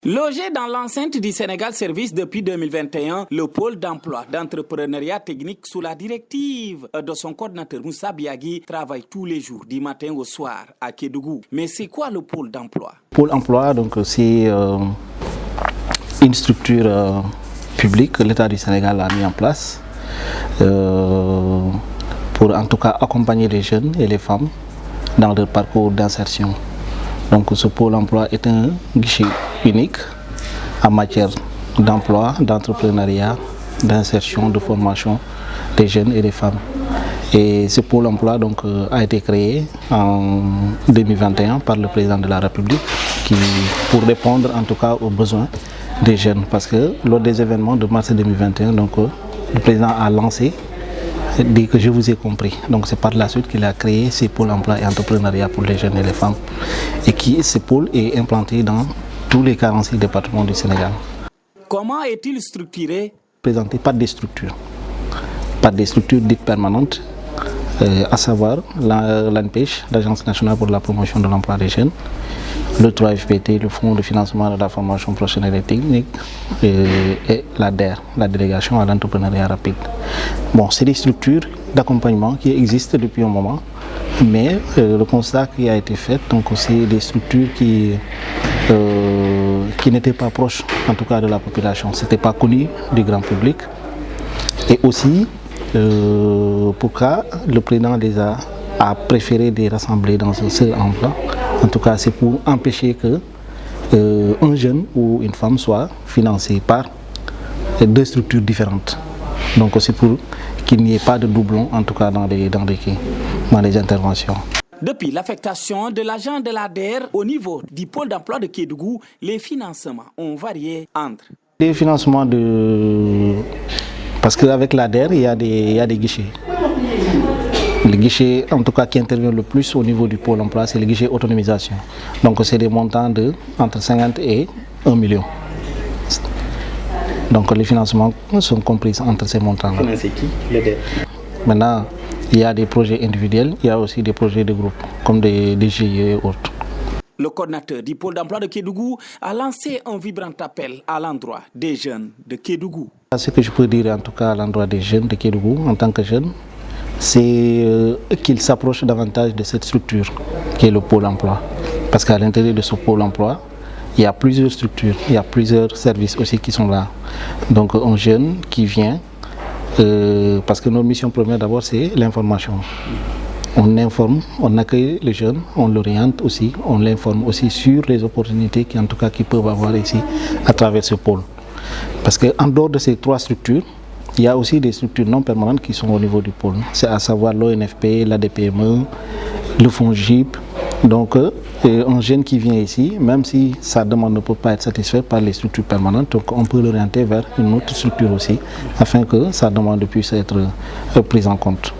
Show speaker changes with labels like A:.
A: Logé dans l'enceinte du Sénégal Service depuis 2021, le pôle d'emploi d'entrepreneuriat technique sous la directive de son coordinateur Moussa Biagui travaille tous les jours, du matin au soir, à Kédougou. Mais c'est quoi le pôle d'emploi?
B: Pôle emploi, c'est une structure publique que l'État du Sénégal a mis en place pour en tout cas accompagner les jeunes et les femmes dans leur parcours d'insertion. Donc ce pôle emploi est un guichet unique en matière d'emploi, d'entrepreneuriat, d'insertion, de formation des jeunes et des femmes. Et ce pôle emploi a été créé en 2021 par le président de la République pour répondre en tout cas aux besoins des jeunes. Parce que lors des événements de mars 2021, le président a lancé dit que je vous ai compris. Donc c'est par la suite qu'il a créé ces pôles emploi et entrepreneuriat pour les jeunes et les femmes. Et ce pôle est implanté dans tous les 46 départements du Sénégal.
A: Comment est-il structuré?
B: Présenté par des structures dites permanentes, à savoir l'ANPEJ, l'Agence nationale pour la promotion de l'emploi des jeunes, le 3FPT, le Fonds de financement de la formation professionnelle et technique, et la DER, la délégation à l'entrepreneuriat rapide. Bon, c'est des structures d'accompagnement qui existent depuis un moment, mais le constat qui a été fait, c'est des structures qui n'étaient pas proches, en tout cas de la population. Ce n'était pas connu du grand public. Et aussi, pourquoi le président a préféré les rassembler dans un seul emploi. En tout cas, c'est pour empêcher que un jeune ou une femme soit financé par deux structures différentes. Donc c'est pour qu'il n'y ait pas de doublons, en tout cas dans les interventions.
A: Depuis l'affectation de l'agent de la DER au niveau du pôle d'emploi de Kédougou, les financements ont varié entre...
B: Les financements Parce qu'avec la DER, il y a des guichets. Le guichet, en tout cas, qui intervient le plus au niveau du pôle emploi, c'est le guichet autonomisation. Donc c'est des montants entre 50 et 1 million. Donc les financements sont compris entre ces montants-là.
C: C'est qui le DER?
B: Maintenant, il y a des projets individuels, il y a aussi des projets de groupe, comme des GIE et autres.
A: Le coordinateur du pôle d'emploi de Kédougou a lancé un vibrant appel à l'endroit des jeunes de Kédougou.
B: Ce que je peux dire en tout cas à l'endroit des jeunes de Kédougou, en tant que jeunes, c'est qu'ils s'approchent davantage de cette structure qui est le pôle emploi. Parce qu'à l'intérieur de ce pôle emploi, il y a plusieurs structures, il y a plusieurs services aussi qui sont là. Donc un jeune qui vient, parce que notre mission première d'abord c'est l'information. On informe, on accueille les jeunes, on l'oriente aussi, on l'informe aussi sur les opportunités qu'ils peuvent avoir ici à travers ce pôle. Parce qu'en dehors de ces trois structures, il y a aussi des structures non permanentes qui sont au niveau du pôle. C'est à savoir l'ONFP, l'ADPME, le FONGIP. Donc un jeune qui vient ici, même si sa demande ne peut pas être satisfaite par les structures permanentes, donc on peut l'orienter vers une autre structure aussi, afin que sa demande puisse être prise en compte.